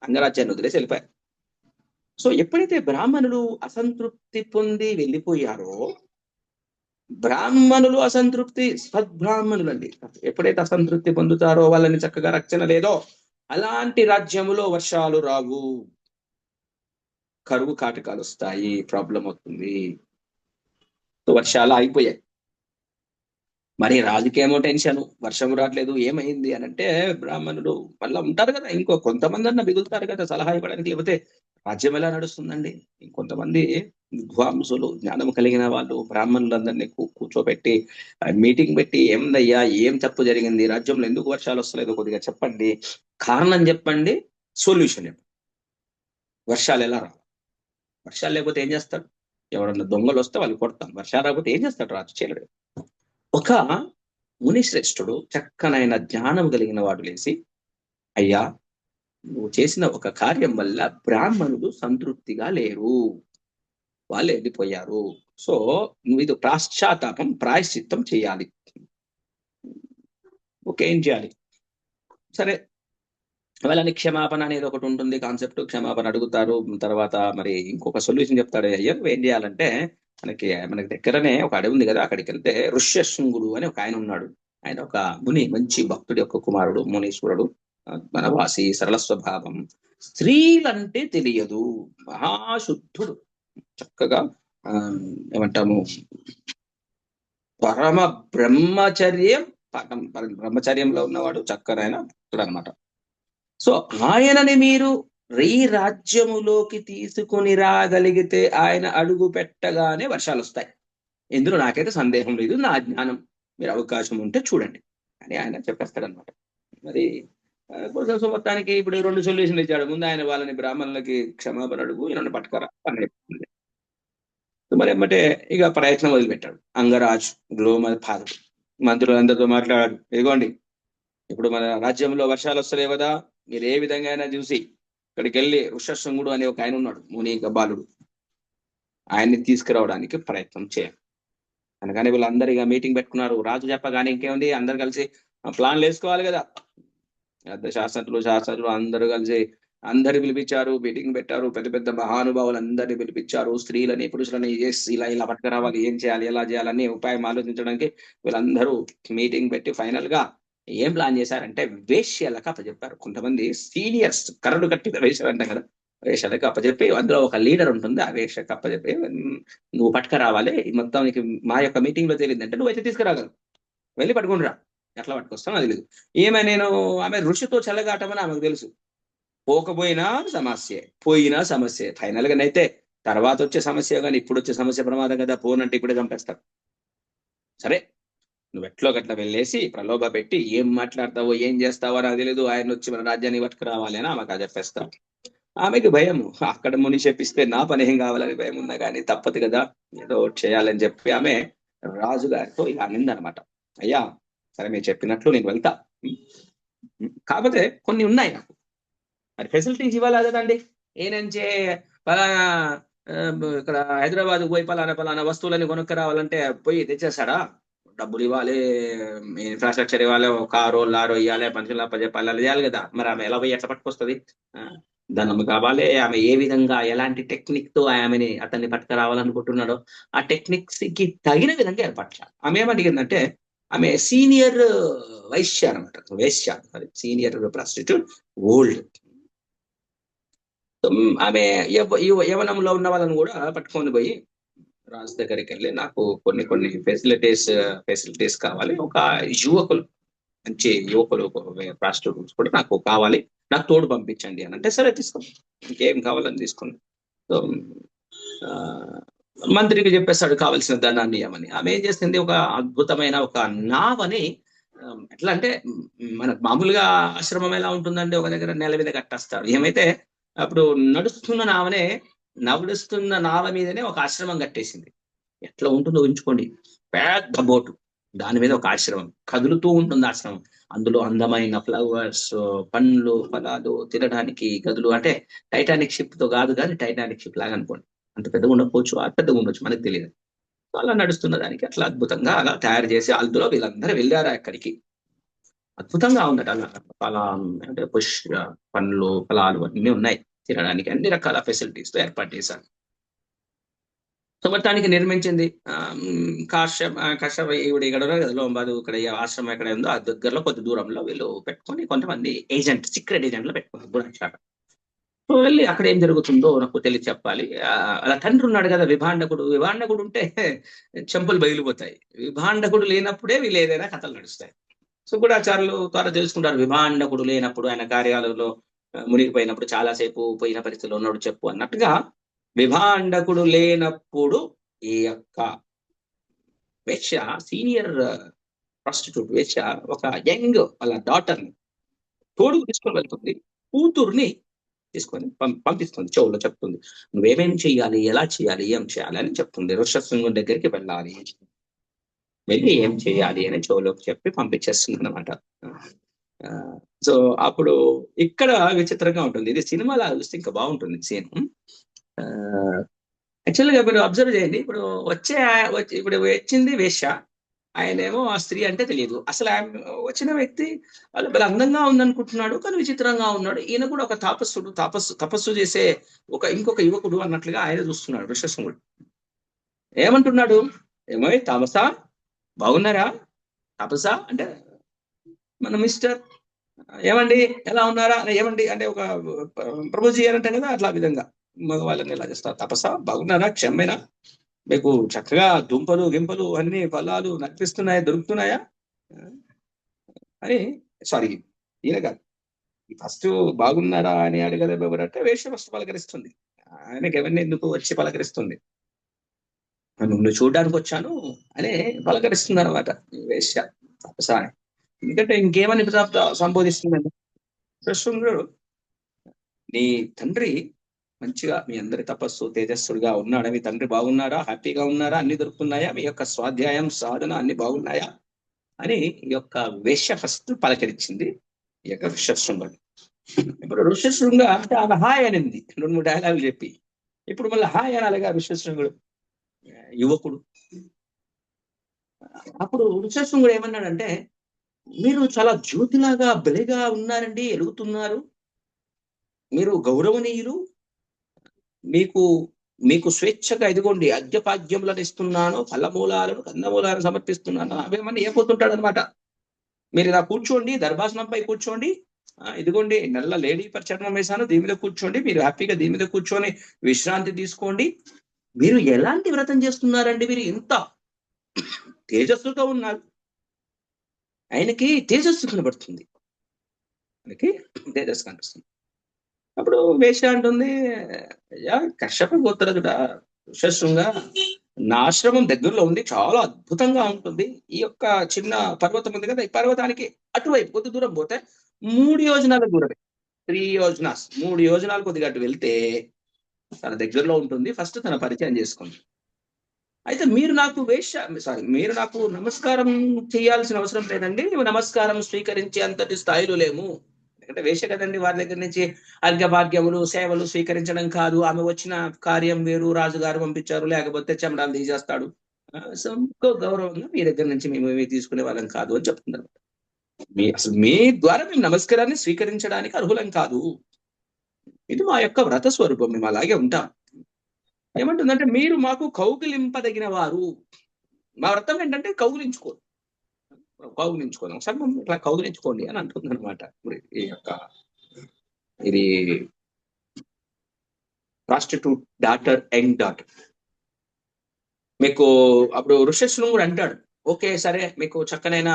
S1: అంగరాజ్యాన్ని వదిలేసి వెళ్ళిపోయారు. సో ఎప్పుడైతే బ్రాహ్మణులు అసంతృప్తి పొంది వెళ్ళిపోయారో, బ్రాహ్మణులు అసంతృప్తి, సద్బ్రాహ్మణులు అండి ఎప్పుడైతే అసంతృప్తి పొందుతారో, వాళ్ళని చక్కగా రక్షణ లేదో, అలాంటి రాజ్యములో వర్షాలు రావు, కరువు కాటకాలు వస్తాయి, ప్రాబ్లం అవుతుంది. వర్షాలు ఆగిపోయాయి. మరి రాజుకేమో టెన్షన్, వర్షం రావట్లేదు, ఏమైంది అని అంటే, బ్రాహ్మణుడు మళ్ళీ ఉంటారు కదా, ఇంకో కొంతమంది అన్న మిగులుతారు కదా సలహా ఇవ్వడానికి, లేకపోతే రాజ్యం ఎలా నడుస్తుందండి. ఇంకొంతమంది విద్వాంసులు, జ్ఞానం కలిగిన వాళ్ళు బ్రాహ్మణులందరినీ కూర్చోబెట్టి మీటింగ్ పెట్టి, ఏముందయ్యా, ఏం తప్పు జరిగింది, రాజ్యంలో ఎందుకు వర్షాలు వస్తలేదు, కొద్దిగా చెప్పండి, కారణం చెప్పండి, సొల్యూషన్ చెప్పండి. వర్షాలు ఎలా రావు? వర్షాలు లేకపోతే ఏం చేస్తాడు? ఎవరన్నా దొంగలు వస్తే వాళ్ళు కొడతాం. వర్షాలు రాకపోతే ఏం చేస్తాడు రాజు? చేయలేడు. ఒక మునిశ్రేష్ఠుడు, చక్కనైన జ్ఞానం కలిగిన వాడు లేచి, అయ్యా, నువ్వు చేసిన ఒక కార్యం వల్ల బ్రాహ్మణులు సంతృప్తిగా లేరు, వాళ్ళు వెళ్ళిపోయారు. సో నువ్వు ఇది ప్రాశ్చాత్తాపం, ప్రాయశ్చిత్తం చేయాలి. ఓకే, ఏం చేయాలి? సరే, వాళ్ళని క్షమాపణ అనేది ఒకటి ఉంటుంది కాన్సెప్ట్, క్షమాపణ అడుగుతారు. తర్వాత మరి ఇంకొక సొల్యూషన్ చెప్తాడు. అయ్యా నువ్వు ఏం చేయాలంటే, మనకి దగ్గరనే ఒక అడవి ఉంది కదా, అక్కడికి వెళ్తే ఋష్యశృంగుడు అని ఒక ఆయన ఉన్నాడు. ఆయన ఒక ముని, మంచి భక్తుడి యొక్క కుమారుడు, మునీశ్వరుడు, వనవాసి, సరళ స్వభావం, స్త్రీలంటే తెలియదు, మహాశుద్ధుడు, చక్కగా ఆ ఏమంటాము, పరమ బ్రహ్మచర్యం, బ్రహ్మచర్యంలో ఉన్నవాడు, చక్కనైన భక్తుడు అనమాట. సో ఆయనని మీరు రాజ్యములోకి తీసుకొని రాగలిగితే, ఆయన అడుగు పెట్టగానే వర్షాలు వస్తాయి. ఇందులో నాకైతే సందేహం లేదు, నా జ్ఞానం, మీరు అవకాశం ఉంటే చూడండి అని ఆయన చెప్పేస్తాడనమాట. మరి కొంచెం మొత్తానికి ఇప్పుడు 2 సొల్యూషన్లు ఇచ్చాడు. ముందు ఆయన వాళ్ళని బ్రాహ్మణులకి క్షమాపణ అడుగు, ఈయన పట్టుకరా అని చెప్తుంది. మరి ఎమ్మటే ఇక ప్రయత్నం వదిలిపెట్టాడు. అంగరాజు, గ్లోమపాదుడు మంత్రులందరితో మాట్లాడాడు. ఇదిగోండి, ఇప్పుడు మన రాజ్యంలో వర్షాలు వస్తలేవు కదా, మీరు ఏ విధంగా అయినా చూసి ఇక్కడికి వెళ్ళి ఋషశృంగుడు అనే ఒక ఆయన ఉన్నాడు, ముని బాలుడు, ఆయన్ని తీసుకురావడానికి ప్రయత్నం చేయాలి అనగానే వీళ్ళందరూ ఇక మీటింగ్ పెట్టుకున్నారు. రాజు చెప్పగానే ఇంకేముంది, అందరు కలిసి ప్లాన్లు వేసుకోవాలి కదా. శాస్త్రులు అందరూ కలిసి అందరు పిలిపించారు, మీటింగ్ పెట్టారు, పెద్ద పెద్ద మహానుభావులు అందరినీ పిలిపించారు, స్త్రీలని పురుషులని ఇలా ఇలా పట్టుకురావాలి, ఏం చేయాలి, ఎలా చేయాలని ఉపాయం ఆలోచించడానికి వీళ్ళందరూ మీటింగ్ పెట్టి ఫైనల్ గా ఏం ప్లాన్ చేశారంటే, వేశ్యలకు అప్పచెప్పారు. కొంతమంది సీనియర్స్, కరడు కట్టిన వేశ్యలు అంటాం కదా, వేషలకు అప్పచెప్పి అందులో ఒక లీడర్ ఉంటుంది, ఆ వేషకు అప్పచెప్పి నువ్వు పట్టుకురావాలి, మొత్తం నీకు మా యొక్క మీటింగ్ లో తెలియదంటే నువ్వైతే తీసుకురాగలవు, వెళ్ళి పట్టుకుని రా. ఎట్లా పట్టుకొస్తాను అది లేదు. నేను ఆమె ఋషితో చెలగాటమని ఆమెకు తెలుసు, పోకపోయినా సమస్య, పోయినా సమస్య, ఫైనల్ గా అయితే తర్వాత వచ్చే సమస్య కానీ ఇప్పుడు వచ్చే సమస్య ప్రమాదం కదా, పోనంటే ఇప్పుడే చంపేస్తారు. సరే, నువ్వు ఎట్లో గట్లా వెళ్ళేసి ప్రలోభ పెట్టి ఏం మాట్లాడతావో ఏం చేస్తావో నాకు తెలియదు, ఆయన వచ్చి మన రాజ్యాన్ని పట్టుకురావాలి అని ఆమెకు చెప్పేస్తావు. ఆమెకి భయం, అక్కడ ముని చెప్పిస్తే నా పని ఏం కావాలని భయం ఉన్నా కానీ తప్పదు కదా, ఏదో చేయాలని చెప్పి ఆమె రాజుగారితో ఇలా అనిందనమాట. అయ్యా, సరే మీరు చెప్పినట్లు నేను వెళ్తా, కాకపోతే కొన్ని ఉన్నాయి నాకు, మరి ఫెసిలిటీస్ ఇవ్వాలి కదండి. ఏనంచే పలానా ఇక్కడ హైదరాబాద్ పోయి పలానా వస్తువులని కొనుక్కు రావాలంటే పోయి తెచ్చేస్తాడా? డబ్బులు ఇవ్వాలి, ఇన్ఫ్రాస్ట్రక్చర్ ఇవ్వాలి, ఒక కారో లారో ఇవ్వాలి, మనుషులు అప్పచెప్పాలి, అలా చేయాలి కదా. మరి ఆమె ఎలా పోయి ఎట్లా పట్టుకొస్తుంది? ధనం కావాలి. ఆమె ఏ విధంగా ఎలాంటి టెక్నిక్ తో ఆమెని అతన్ని పట్టుకురావాలనుకుంటున్నాడో ఆ టెక్నిక్స్ కి తగిన విధంగా ఏర్పరచాలి. ఆమె ఏమడిగిందంటే, ఆమె సీనియర్ వైశ్య అనమాట, వేశ్య, అది సీనియర్ ప్రాస్టిట్యూట్, ఓల్డ్. ఆమె యవనంలో ఉన్న వాళ్ళని కూడా పట్టుకొని పోయి రాజు దగ్గరికి వెళ్ళి, నాకు కొన్ని కొన్ని ఫెసిలిటీస్ కావాలి, ఒక యువకులు, మంచి యువకులు ప్రాస్టిట్యూట్స్ కూడా నాకు కావాలి, నాకు తోడు పంపించండి అని అంటే, సరే తీసుకోండి, ఇంకేం కావాలని తీసుకోండి. సో మంత్రికి చెప్పేస్తాడు కావలసిన ధనాన్ని ఇవ్వమని. ఆమె ఏం చేస్తుంది, ఒక అద్భుతమైన ఒక నావని, ఎట్లా అంటే మనకు మామూలుగా ఆశ్రమం ఎలా ఉంటుందంటే, ఒక దగ్గర నేల మీద కట్టేస్తాడు. ఏమైతే అప్పుడు నడుస్తున్న నావ మీదనే ఒక ఆశ్రమం కట్టేసింది. ఎట్లా ఉంటుందో ఊహించుకోండి, పెద్ద బోటు, దాని మీద ఒక ఆశ్రమం, కదులుతూ ఉంటుంది ఆశ్రమం. అందులో అందమైన ఫ్లవర్స్, పండ్లు, ఫలాలు, తినడానికి గదులు. అంటే టైటానిక్ షిప్ తో కాదు, కానీ టైటానిక్ షిప్ లాగా అనుకోండి. అంత పెద్దగా ఉండకపోవచ్చు, ఆ పెద్దగా ఉండొచ్చు, మనకు తెలియదు. అలా నడుస్తున్న దానికి అట్లా అద్భుతంగా అలా తయారు చేసి, అందులో వీళ్ళందరూ వెళ్ళారు అక్కడికి. అద్భుతంగా ఉందట. అలా ఫలా అంటే పండ్లు, ఫలాలు అన్నీ ఉన్నాయి, తినడానికి అన్ని రకాల ఫెసిలిటీస్ తో ఏర్పాటు చేశారు. మొత్తానికి నిర్మించింది. కశ్యప ఈవిడ ఇక్కడ కదా లోంబాదు, ఇక్కడ ఆశ్రమం ఎక్కడ ఉందో ఆ దగ్గరలో కొద్ది దూరంలో వీళ్ళు పెట్టుకొని, కొంతమంది సీక్రెట్ ఏజెంట్లు పెట్టుకున్నారు గుణశాఖ. సో వెళ్ళి అక్కడ ఏం జరుగుతుందో నాకు తెలిసి చెప్పాలి. అలా తండ్రి ఉన్నాడు కదా విభాండకుడు ఉంటే చెంపులు బయలుపోతాయి. విభాండకుడు లేనప్పుడే వీళ్ళు ఏదైనా కథలు నడుస్తాయి. సో గూఢాచారులు త్వర తెలుసుకుంటారు, విభాండకుడు లేనప్పుడు, ఆయన కార్యాలయంలో మునిగిపోయినప్పుడు, చాలాసేపు పోయిన పరిస్థితిలో ఉన్నాడు చెప్పు అన్నట్టుగా, విభాండకుడు లేనప్పుడు ఈ యొక్క వేశ్య, సీనియర్ ప్రాస్టిట్యూట్ వేశ్య, ఒక యంగ్ వాళ్ళ డాటర్ని తోడుకు తీసుకొని వెళ్తుంది. కూతుర్ని తీసుకొని పంపిస్తుంది, చెవులో చెప్తుంది, నువ్వేమేం చేయాలి, ఎలా చేయాలి, ఏం చేయాలి అని చెప్తుంది. ఋషశృంగుని దగ్గరికి వెళ్ళాలి, వెళ్ళి ఏం చేయాలి అని చెవులోకి చెప్పి పంపించేస్తుంది అనమాట. సో అప్పుడు ఇక్కడ విచిత్రంగా ఉంటుంది. ఇది సినిమాలో చూస్తే ఇంకా బాగుంటుంది సీన్. యాక్చువల్గా మీరు అబ్జర్వ్ చేయండి, ఇప్పుడు ఇప్పుడు వచ్చింది వేశ్య, ఆయనేమో ఆ స్త్రీ అంటే తెలియదు. అసలు వచ్చిన వ్యక్తి వాళ్ళు అందంగా ఉందనుకుంటున్నాడు, కానీ విచిత్రంగా ఉన్నాడు. ఈయన కూడా ఒక తపస్సు చేసే ఇంకొక యువకుడు అన్నట్లుగా ఆయన చూస్తున్నాడు. ఋషశృంగుడు ఏమంటున్నాడు, ఏమో తామసా, బాగున్నారా? తపసా అంటే మన మిస్టర్, ఏమండి ఎలా ఉన్నారా, ఏమండి అంటే ఒక ప్రభుజీ అని అంటాం కదా, అట్లా విధంగా మగవాళ్ళని ఎలా చేస్తారు. తపసా, బాగున్నారా, క్షమైనా, మీకు చక్కగా దుంపలు గింపలు అన్ని ఫలాలు దొరుకుతున్నాయా అని. సారీ, ఈయన కాదు, ఫస్ట్ బాగున్నారా అని అడగదా ఎవరంటే వేష ఫస్ట్ పలకరిస్తుంది. ఆయనకి ఎవరిని ఎందుకు వచ్చి పలకరిస్తుంది, నువ్వు చూడడానికి వచ్చాను అని పలకరిస్తుంది అనమాట వేశ్య తపసా. ఎందుకంటే ఇంకేమని సంబోధిస్తుందండి, కృష్ణుడు, నీ తండ్రి మంచిగా మీ అందరి తపస్సు తేజస్సుడుగా ఉన్నాడా, మీ తండ్రి బాగున్నారా, హ్యాపీగా ఉన్నారా, అన్ని దొరుకుతున్నాయా, మీ యొక్క స్వాధ్యాయం సాధన అన్ని బాగున్నాయా అని ఈ యొక్క వేశ్య ఫస్ట్ పలకరించింది ఈ యొక్క ఋషశృంగుడు. ఇప్పుడు ఋషశృంగ అంటే ఆమె హాయ్ అనింది 2-3 డైలాగులు చెప్పి, ఇప్పుడు మళ్ళీ హాయ్ అనాలిగా ఋషశృంగుడు యువకుడు. అప్పుడు ఋషశృంగుడు ఏమన్నాడంటే, మీరు చాలా జ్యోతిలాగా బలిగా ఉన్నారండి, ఎలుగుతున్నారు, మీరు గౌరవనీయులు, మీకు స్వేచ్ఛగా ఇదిగోండి అద్యపాద్యములను ఇస్తున్నాను, ఫలమూలాలను కందమూలాలను సమర్పిస్తున్నాను. అవేమన్నా ఏపోతుంటాడు అనమాట. మీరు ఇలా కూర్చోండి, దర్భాసనంపై కూర్చోండి, ఇదిగోండి నల్ల లేడీ పరిచరణం వేశాను, దీని మీద కూర్చోండి, మీరు హ్యాపీగా దీని మీద కూర్చొని విశ్రాంతి తీసుకోండి. మీరు ఎలాంటి వ్రతం చేస్తున్నారండి, మీరు ఇంత తేజస్సుతో ఉన్నారు. ఆయనకి తేజస్సు కనబడుతుంది, ఆయనకి తేజస్సు కనిపిస్తుంది. అప్పుడు వేష అంటుంది, కశ్యప గోత్రజుడ ఋషశృంగ, నా ఆశ్రమం దగ్గరలో ఉంది, చాలా అద్భుతంగా ఉంటుంది. ఈ యొక్క చిన్న పర్వతం ఉంది కదా, ఈ పర్వతానికి అటువైపు కొద్ది దూరం పోతే 3 యోజనాల దూరమే, 3 యోజనాస్, 3 యోజనాలు కొద్దిగా అటు వెళ్తే తన దగ్గరలో ఉంటుంది. ఫస్ట్ తన పరిచయం చేసుకోండి. అయితే మీరు నాకు నమస్కారం చేయాల్సిన అవసరం లేదండి, నమస్కారం స్వీకరించే అంతటి స్థాయిలో లేము. ఎందుకంటే వేష కదండి, వారి దగ్గర నుంచి అర్ఘ్యభాగ్యములు సేవలు స్వీకరించడం కాదు. ఆమె వచ్చిన కార్యం వేరు, రాజుగారు పంపించారు, లేకపోతే చెమడాలు తీసేస్తాడు, సో గౌరవంగా మీ దగ్గర నుంచి మేము ఏమీ తీసుకునే వాళ్ళం కాదు అని చెప్తున్నారు. అసలు మీ ద్వారా మేము నమస్కారాన్ని స్వీకరించడానికి అర్హులం కాదు. ఇది మా యొక్క వ్రత స్వరూపం, మేము అలాగే ఉంటాం. ఏమంటుందంటే మీరు మాకు కౌగిలింపదగిన వారు. మా వ్రతం ఏంటంటే కౌగిలించుకోరు, కౌగిలించుకోను ఒకసారి మమ్మల్ని ఇట్లా కౌగిలించుకోండి అని అంటుంది అనమాట. ఈ యొక్క ఇది ప్రాస్టిట్యూట్ డాటర్, యంగ్ డాటర్. మీకు అప్పుడు ఋషశృంగుడు అంటాడు, ఓకే సరే మీకు చక్కనైన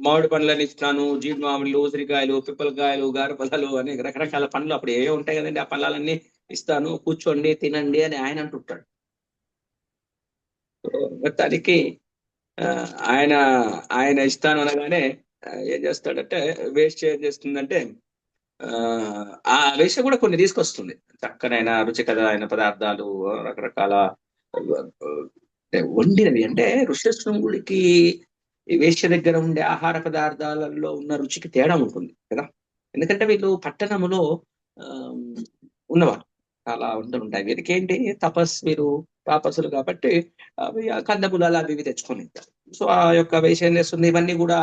S1: మామిడి పండ్లని ఇస్తాను, జీడి మామిడిలు, ఉసిరికాయలు, పిప్పలకాయలు, గారపలాలు అని రకరకాల పండ్లు అప్పుడు ఏవో ఉంటాయి కదండి, ఆ పళ్ళాలన్నీ ఇస్తాను, కూర్చోండి తినండి అని ఆయన అంటుంటాడు. మొత్తానికి ఆయన ఆయన ఇస్తాను అనగానే ఏం చేస్తాడంటే వేస్ట్ ఏం చేస్తుందంటే ఆ వేష కూడా కొన్ని తీసుకొస్తుంది, చక్కనైన రుచికరమైన పదార్థాలు, రకరకాల వండినవి. అంటే ఋష్యశృంగుడికి ఈ వేశ్య దగ్గర ఉండే ఆహార పదార్థాలలో ఉన్న రుచికి తేడా ఉంటుంది కదా. ఎందుకంటే వీళ్ళు పట్టణములో ఉన్నవారు, చాలా వంటలు ఉంటాయి. వీరికి ఏంటి వీరు తాపసులు కాబట్టి అవి కందమూలాలు అవి ఇవి తెచ్చుకొని. సో ఆ యొక్క వేషం చేస్తుంది, ఇవన్నీ కూడా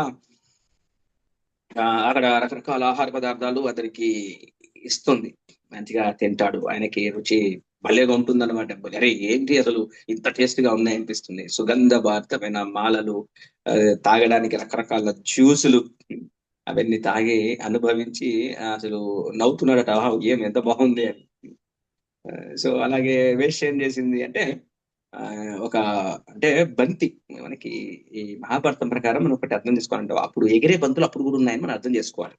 S1: అక్కడ రకరకాల ఆహార పదార్థాలు అతనికి ఇస్తుంది, మంచిగా తింటాడు. ఆయనకి రుచి భలేగా ఉంటుంది అనమాట. అరే ఏంటి అసలు ఇంత టేస్ట్ గా ఉన్నాయి అనిపిస్తుంది. సుగంధ భారితమైన మాలలు, తాగడానికి రకరకాల జ్యూసులు, అవన్నీ తాగి అనుభవించి అసలు నవ్వుతున్నాడట, ఏం ఎంత బాగుంది అని. సో అలాగే వేస్ట్ ఏం చేసింది అంటే ఒక అంటే బంతి, మనకి ఈ మహాభారతం ప్రకారం మనం ఒకటి అర్థం చేసుకోవాలంటే అప్పుడు ఎగిరే బంతులు అప్పుడు కూడా ఉన్నాయని మనం అర్థం చేసుకోవాలి.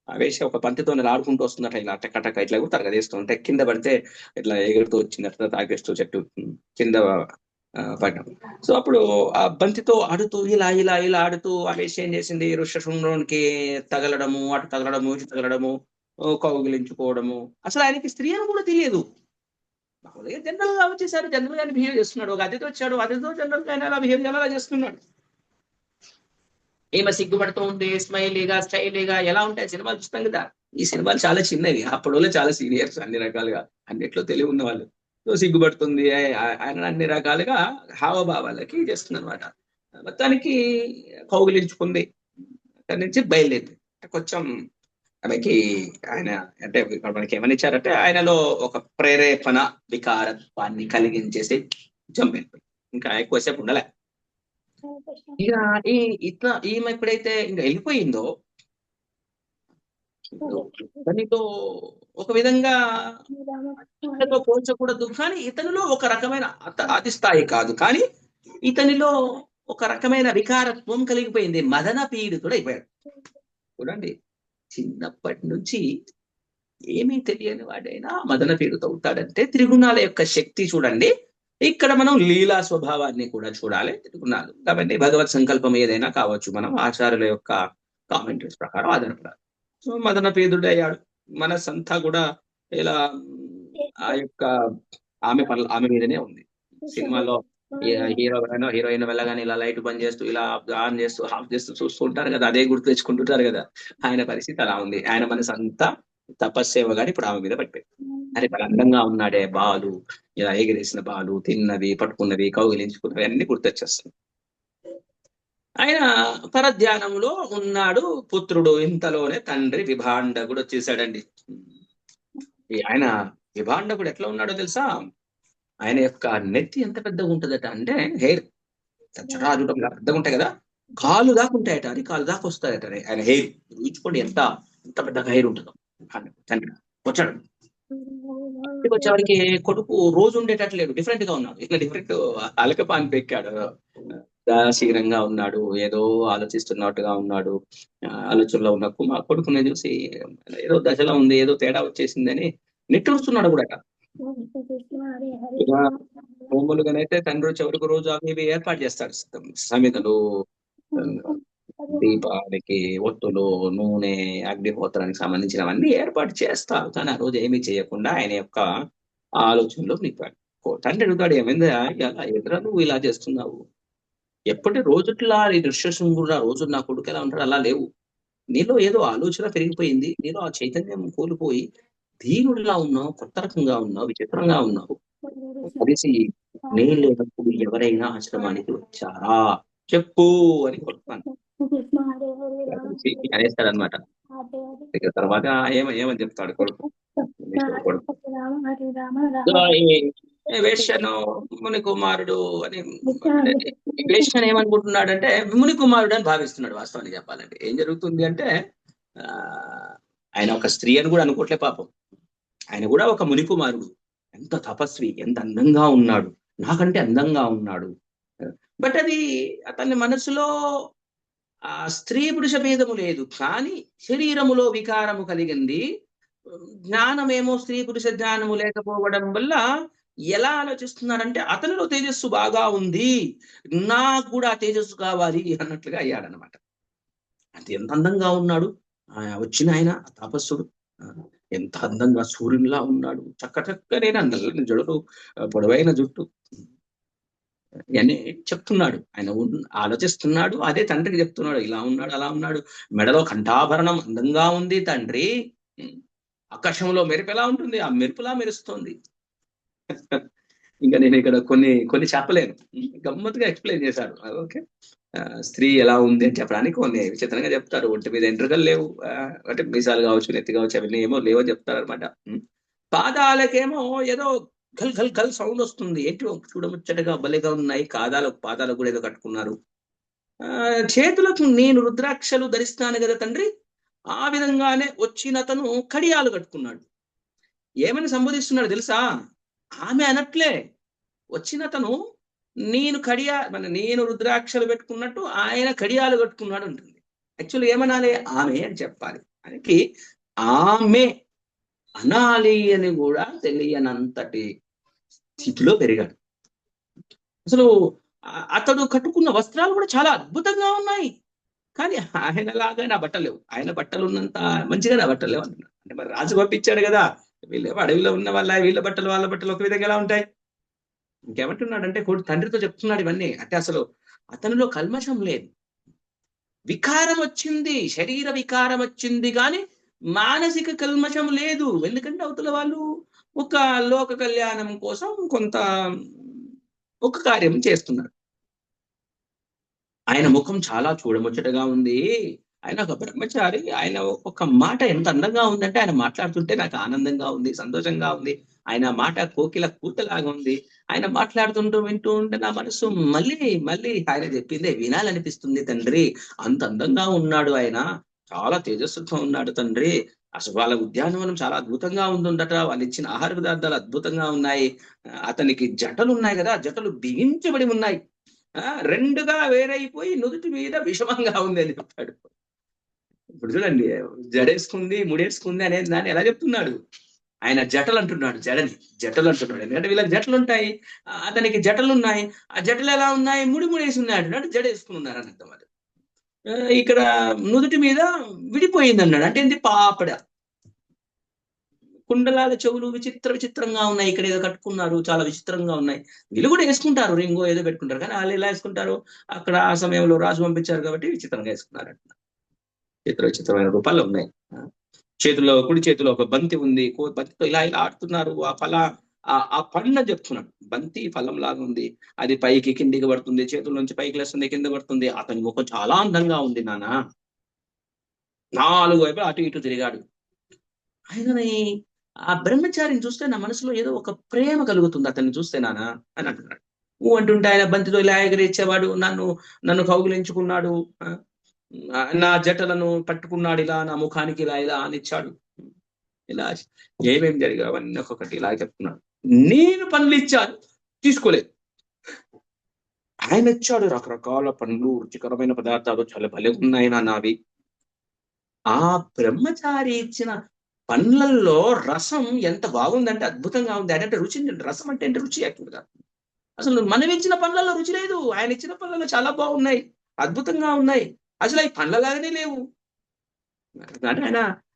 S1: వేసి ఒక పంతితో ఆడుకుంటూ వస్తుందట, ఇలా టక్క ఇట్లా కూడా తరగదేస్తుంటే కింద పడితే ఇట్లా ఎగురుతూ వచ్చిందట, తాగేస్తూ చెట్టు కింద పడ్డాం. సో అప్పుడు ఆ బంతితో ఆడుతూ ఇలా ఇలా ఇలా ఆడుతూ ఆ వేసి ఏం చేసింది, ఋషశృంగునికి తగలడము, అటు తగలడము, ఇటు తగలడము, కౌగిలించుకోవడము. అసలు ఆయనకి స్త్రీ అని కూడా తెలియదు. జనరల్ గా వచ్చేసారు, జనరల్ గానే బిహేవ్ చేస్తున్నాడు. ఒక అతిథి వచ్చాడు, అతిథితో జనరల్ గా ఎలా బిహేవ్ చేయాలో అలా చేస్తున్నాడు. ఏమో సిగ్గుపడుతూ ఉంటే స్మైలీగా స్టైలీగా ఎలా ఉంటాయి సినిమాలు చూస్తాం కదా. ఈ సినిమాలు చాలా చిన్నవి, అప్పటిలో చాలా సీనియర్స్ అన్ని రకాలుగా, అన్నిట్లో తెలివి ఉన్న వాళ్ళు. సో సిగ్గుపడుతుంది, ఆయన అన్ని రకాలుగా హావభావాలకి చేస్తుంది అనమాట. మొత్తానికి కౌగిలించుకుంది, అక్కడి నుంచి బయలుదేరింది. కొంచెం ఆమెకి ఆయన అంటే మనకి ఏమని ఇచ్చారంటే ఆయనలో ఒక ప్రేరేపణ వికారత్వాన్ని కలిగించేసి చంపేది. ఇంకా ఎక్కువసేపు ఉండలే. ఇక ఇట్లా ఈమె ఎప్పుడైతే ఇంకా వెళ్ళిపోయిందో దానితో ఒక విధంగా పోల్చకూడదు, కానీ ఇతనిలో ఒక రకమైన అది స్థాయి కాదు, కానీ ఇతనిలో ఒక రకమైన వికారత్వం కలిగిపోయింది, మదన పీడితుడు అయిపోయాడు. చూడండి, చిన్నప్పటి నుంచి ఏమీ తెలియని వాడైనా మదన పీడితుడు అవుతాడంటే త్రిగుణాల యొక్క శక్తి చూడండి. ఇక్కడ మనం లీలా స్వభావాన్ని కూడా చూడాలి, త్రిగుణాలు కాబట్టి భగవత్ సంకల్పం ఏదైనా కావచ్చు, మనం ఆచార్యుల యొక్క కామెంటరీస్ ప్రకారం ఆధారపడాలి. సో మదన పీడుడు అయ్యాడు, మనసంతా కూడా ఇలా ఆ యొక్క ఆమె మీదనే ఉంది. సినిమాలో హీరోయిన్ వెళ్ళగానే ఇలా లైట్ బంద్ చేస్తూ ఇలా ఆన్ చేస్తూ ఆఫ్ చేస్తూ చూస్తూ ఉంటారు కదా, అదే గుర్తు తెచ్చుకుంటుంటారు కదా. ఆయన పరిస్థితి అలా ఉంది, ఆయన మనసు అంతా తపస్సేవ గాని ఇప్పుడు ఆమె మీద పడిపోయింది. అరే అందంగా ఉన్నాడే బాలు, ఇలా ఎగిరేసిన బాలు, తిన్నవి పట్టుకున్నవి కౌగిలించుకున్నవి అన్ని గుర్తొచ్చేస్తుంది. ఆయన పరధ్యానంలో ఉన్నాడు పుత్రుడు, ఇంతలోనే తండ్రి విభాండకుడు వచ్చేసాడండి. ఆయన విభాండకుడు ఎట్లా ఉన్నాడో తెలుసా, ఆయన యొక్క నెత్తి ఎంత పెద్దగా ఉంటుందట అంటే హెయిర్ జటాజుటం పెద్దగా ఉంటాయి కదా, కాలు దాకా ఉంటాయట, అది కాలు దాకా వస్తాయట ఆయన హెయిర్. ఊహించుకోండి ఎంత పెద్దగా హెయిర్ ఉంటుందో. తండ్రి వచ్చాడు, వచ్చేవాడికి కొడుకు రోజు ఉండేటట్లేడు, డిఫరెంట్ గా ఉన్నాడు. ఇట్లా డిఫరెంట్ అలకపాని పెక్కాడు, దాశీరంగా ఉన్నాడు, ఏదో ఆలోచిస్తున్నట్టుగా ఉన్నాడు. ఆలోచనలో ఉన్న మా కొడుకుని చూసి ఏదో దశలో ఉంది, ఏదో తేడా వచ్చేసిందని నిట్టూరుస్తున్నాడు కూడా. మామూలుగానైతే తండ్రి చివరికి రోజు అవి ఏర్పాటు చేస్తాడు, సమితలు, దీపానికి ఒత్తులు, నూనె, అగ్నిహోత్రానికి సంబంధించినవన్నీ ఏర్పాటు చేస్తారు. కానీ ఆ రోజు ఏమీ చేయకుండా ఆయన యొక్క ఆలోచనలో నింపాడు. తండ్రి అడుగుతాడు, ఏమైందా ఇలా ఎదురా నువ్వు ఇలా చేస్తున్నావు, ఎప్పటి రోజుట్లా ఈ ఋష్యశృంగుడు రోజు నా కొడుకు ఎలా ఉంటాడు అలా లేవు, నీలో ఏదో ఆలోచన పెరిగిపోయింది, నీలో ఆ చైతన్యం కోల్పోయి దీనుడిలా ఉన్నావు, కొత్త రకంగా ఉన్నావు, విచిత్రంగా ఉన్నావు. కలిసి నేను లేనప్పుడు ఎవరైనా ఆశ్రమానికి వచ్చారా చెప్పు అని కొడుతున్నాను. అనేస్తాడనమాట. ఇక తర్వాత ఏమని చెప్తాడు కొడుకు, కొడుకు వేశ్యను ముని కుమారుడు అని. వేశ్యను ఏమనుకుంటున్నాడంటే ముని కుమారుడు అని భావిస్తున్నాడు. వాస్తవానికి చెప్పాలంటే ఏం జరుగుతుంది అంటే ఆ ఆయన ఒక స్త్రీ అని కూడా అనుకోవట్లే పాపం. ఆయన కూడా ఒక ముని కుమారుడు. ఎంత తపస్వి, ఎంత అందంగా ఉన్నాడు, నాకంటే అందంగా ఉన్నాడు. బట్ అది అతని మనసులో ఆ స్త్రీ పురుష భేదము లేదు, కానీ శరీరములో వికారము కలిగింది. జ్ఞానమేమో స్త్రీ పురుష జ్ఞానము లేకపోవడం వల్ల ఎలా ఆలోచిస్తున్నాడంటే అతనిలో తేజస్సు బాగా ఉంది, నాకు కూడా ఆ తేజస్సు కావాలి అన్నట్లుగా అయ్యాడనమాట. అది ఎంత అందంగా ఉన్నాడు వచ్చిన ఆయన తపస్సుడు, ఎంత అందంగా సూర్యునిలా ఉన్నాడు, చక్కనైన నల్లని జడలు, పొడవైన జుట్టు అని చెప్తున్నాడు. ఆయన ఆలోచిస్తున్నాడు, అదే తండ్రికి చెప్తున్నాడు, ఇలా ఉన్నాడు అలా ఉన్నాడు, మెడలో కంఠాభరణం అందంగా ఉంది తండ్రి, ఆకాశంలో మెరుపు ఎలా ఉంటుంది, ఆ మెరుపులా మెరుస్తోంది. ఇంకా నేను ఇక్కడ కొన్ని చెప్పలేను, గమ్మత్తుగా ఎక్స్ప్లెయిన్ చేశాడు. ఓకే, స్త్రీ ఎలా ఉంది అని చెప్పడానికి కొన్ని విచిత్రంగా చెప్తారు. ఒంటి మీద ఎంట్రుకలు లేవు, అంటే మీసాలు కావచ్చు, నెత్తి కావచ్చు, అవన్నీ ఏమో లేవో చెప్తారు అనమాట. పాదాలకేమో ఏదో గల్ గల్ గల్ సౌండ్ వస్తుంది, ఏంటి చూడముచ్చటగా భలేగా ఉన్నాయి, పాదాలకు కూడా ఏదో కట్టుకున్నారు. చేతులకు నేను రుద్రాక్షలు ధరిస్తాను కదా తండ్రి, ఆ విధంగానే వచ్చినతను కడియాలు కట్టుకున్నాడు. ఏమని సంబోధిస్తున్నాడు తెలుసా? ఆమె అనట్లే, వచ్చినతను నేను రుద్రాక్షలు పెట్టుకున్నట్టు ఆయన కడియాలు కట్టుకున్నాడు ఉంటుంది. యాక్చువల్లీ ఏమనాలి, ఆమె అని చెప్పాలి. ఆయనకి ఆమె అనాలి అని కూడా తెలియనంతటి స్థితిలో పెరిగాడు. అసలు అతడు కట్టుకున్న వస్త్రాలు కూడా చాలా అద్భుతంగా ఉన్నాయి, కానీ ఆయన లాగా నా బట్టలు లేవు, ఆయన బట్టలు ఉన్నంత మంచిగా నా బట్టలు లేవు అంటున్నాడు. అంటే మరి రాజు పంపించాడు కదా, వీళ్ళు అడవిలో ఉన్న వాళ్ళ బట్టలు ఒక విధంగా ఎలా ఉంటాయి. ఇంకేమంటున్నాడంటే తండ్రితో చెప్తున్నాడు ఇవన్నీ. అంటే అసలు అతనిలో కల్మషం లేదు, వికారం వచ్చింది, శరీర వికారం వచ్చింది, కానీ మానసిక కల్మషం లేదు. ఎందుకంటే అవతల వాళ్ళు ఒక లోక కళ్యాణం కోసం ఒక కార్యం చేస్తున్నారు. ఆయన ముఖం చాలా చూడముచ్చటగా ఉంది, ఆయన ఒక బ్రహ్మచారి, ఆయన ఒక మాట ఎంత అందంగా ఉందంటే ఆయన మాట్లాడుతుంటే నాకు ఆనందంగా ఉంది, సంతోషంగా ఉంది. ఆయన మాట కోకిల కూతలాగా ఉంది. ఆయన వింటూ ఉంటే నా మనసు మళ్ళీ ఆయన చెప్పిందే వినాలనిపిస్తుంది తండ్రి. అంత అందంగా ఉన్నాడు ఆయన, చాలా తేజస్సుతో ఉన్నాడు తండ్రి. అసలు వాళ్ళ ఉద్యానవనం చాలా అద్భుతంగా ఉందట, వాళ్ళు ఇచ్చిన ఆహార పదార్థాలు అద్భుతంగా ఉన్నాయి, అతనికి జటలు ఉన్నాయి కదా, జటలు బిగించబడి ఉన్నాయి, రెండుగా వేరైపోయి నుదుటి మీద విషమంగా ఉంది అని చెప్పాడు. ఇప్పుడు చూడండి, జడేసుకుంది ముడేసుకుంది అనేది దాన్ని ఎలా చెప్తున్నాడు, ఆయన జటలు అంటున్నాడు, జటలు అంటున్నాడు. ఎందుకంటే వీళ్ళకి జటలు ఉంటాయి, అతనికి జటలు ఉన్నాయి. ఆ జటలు ఎలా ఉన్నాయి, ముడేసి ఉన్నాయి అంటున్నాడు, జడేసుకుని ఉన్నారు అని అర్థం. అది ఇక్కడ నుదుటి మీద విడిపోయింది అన్నాడు, అంటే ఏంటి, పాపడ కుండలాల చెవులు విచిత్రంగా ఉన్నాయి, ఇక్కడ ఏదో కట్టుకున్నారు, చాలా విచిత్రంగా ఉన్నాయి. వీళ్ళు కూడా వేసుకుంటారు, రింగో ఏదో పెట్టుకుంటారు, కానీ వాళ్ళు ఎలా వేసుకుంటారు, అక్కడ ఆ సమయంలో రాజు పంపించారు కాబట్టి విచిత్రంగా వేసుకున్నారు అంట. విచిత్రమైన రూపాల్లో ఉన్నాయి. కుడి చేతిలో ఒక బంతి ఉంది, బంతితో ఇలా ఆడుతున్నారు. ఆ పండ్ల చెప్తున్నాడు, బంతి ఫలం లాగా ఉంది, అది పైకి కిందికి పడుతుంది, చేతుల నుంచి పైకి లేస్తుంది, కింద పడుతుంది. అతని ముఖం చాలా అందంగా ఉంది నాన్న. 4 వైపులు అటు ఇటు తిరిగాడు. ఆయనని ఆ బ్రహ్మచారిని చూస్తే నా మనసులో ఏదో ఒక ప్రేమ కలుగుతుంది అతన్ని చూస్తే నాన్న అని అంటున్నాడు. అంటుంటే ఆయన బంతితో ఇలా ఎగరేచ్చేవాడు, నన్ను కౌగులించుకున్నాడు, నా జటలను పట్టుకున్నాడు, ఇలా నా ముఖానికి ఇలా అనిచ్చాడు, ఇలా ఏమేమి జరిగావన్నీ ఒక్కొక్కటి ఇలా చెప్తున్నాడు. నేను పనులు ఇచ్చాను, తీసుకోలేదు. ఆయన ఇచ్చాడు రకరకాల పండ్లు, రుచికరమైన పదార్థాలు, చాలా భలే ఉన్నాయి నావి. ఆ బ్రహ్మచారి ఇచ్చిన పండ్లల్లో రసం ఎంత బాగుందంటే అద్భుతంగా ఉంది. అంటే రుచి, రసం అంటే రుచి యాక్చువల్గా. అసలు మనం ఇచ్చిన పండ్లలో రుచి లేదు, ఆయన ఇచ్చిన పండ్లలో చాలా బాగున్నాయి, అద్భుతంగా ఉన్నాయి. అసలు అవి పండ్లలాగానే లేవు.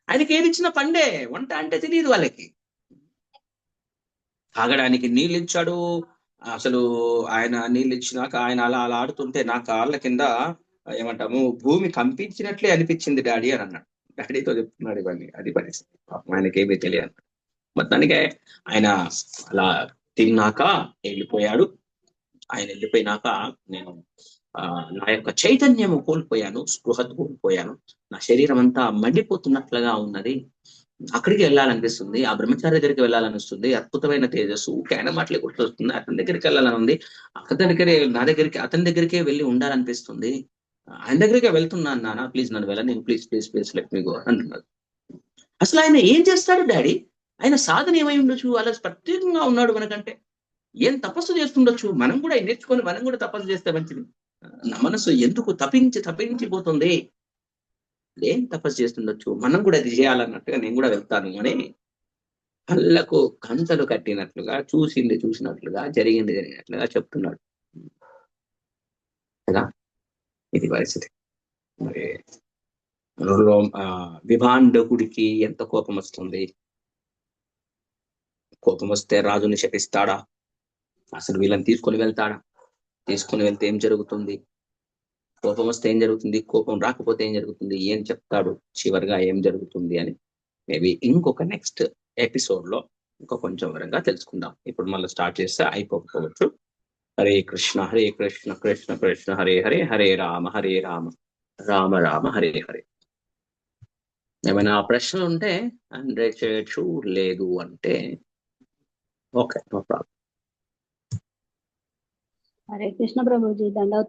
S1: ఆయనకి ఏది ఇచ్చిన పండే, వంట అంటే తెలియదు వాళ్ళకి. తాగడానికి నీళ్ళు ఇచ్చాడు. అసలు ఆయన నీళ్ళు ఇచ్చినాక ఆయన అలా ఆడుతుంటే నా కాళ్ళ కింద ఏమంటాము భూమి కంపించినట్లే అనిపించింది డాడీ అని అన్నాడు. డాడీతో చెప్తున్నాడు ఇవన్నీ. అది పరిస్థితి, ఆయనకేమీ తెలియదు. మొత్తానికి ఆయన అలా తిన్నాక వెళ్ళిపోయాడు. ఆయన వెళ్ళిపోయినాక నేను నా యొక్క చైతన్యము కోల్పోయాను, స్పృహ కోల్పోయాను. నా శరీరం అంతా మండిపోతున్నట్లుగా ఉన్నది. అక్కడికి వెళ్ళాలనిపిస్తుంది, ఆ బ్రహ్మచారి దగ్గరికి వెళ్ళాలనిపిస్తుంది. అద్భుతమైన తేజస్సు, ఆయన మాటలే గుర్తొస్తుంది. అతని దగ్గరికి వెళ్ళాలని ఉంది. అతని దగ్గరికే వెళ్ళి ఉండాలనిపిస్తుంది. ఆయన దగ్గరికే వెళ్తున్నాను నాన్న, ప్లీజ్ నన్ను వెళ్ళని, please please please let me go అంటున్నాడు. అసలు ఆయన ఏం చేస్తాడు డాడీ? ఆయన సాధన ఏమై ఉండొచ్చు? అలా ప్రత్యేకంగా ఉన్నాడు మనకంటే. ఏం తపస్సు చేస్తుండొచ్చు? మనం కూడా నేర్చుకొని మనం కూడా తపస్సు చేస్తే మంచిది. నా మనసు ఎందుకు తపించిపోతుంది? ఏం తపస్సు చేస్తుండొచ్చు? మనం కూడా అది చేయాలన్నట్టుగా నేను కూడా వెళ్తాను అని కళ్ళకు కంటలు కట్టినట్లుగా, చూసినట్లుగా, జరిగినట్లుగా చెప్తున్నాడు కదా. ఇది పరిస్థితి. మరి విభాండకుడికి ఎంత కోపం వస్తుంది? కోపం వస్తే రాజుని శపిస్తాడా? అసలు వీళ్ళని తీసుకొని వెళ్తాడా? తీసుకొని వెళ్తే ఏం జరుగుతుంది? కోపం వస్తే ఏం జరుగుతుంది? కోపం రాకపోతే ఏం జరుగుతుంది? ఏం చెప్తాడు చివరిగా ఏం జరుగుతుంది అని మేబీ ఇంకొక నెక్స్ట్ ఎపిసోడ్ లో ఇంకా కొంచెం వరంగా తెలుసుకుందాం. ఇప్పుడు మళ్ళీ స్టార్ట్ చేస్తే అయిపోకపోవచ్చు. హరే కృష్ణ కృష్ణ కృష్ణ హరే హరే, హరే రామ రామ రామ హరే హరే. ఏమైనా ప్రశ్నలు ఉంటే హండ్రెడ్ చేయొచ్చు, లేదు అంటే okay, no problem.
S2: Hare Krishna Prabhuji, దండవత్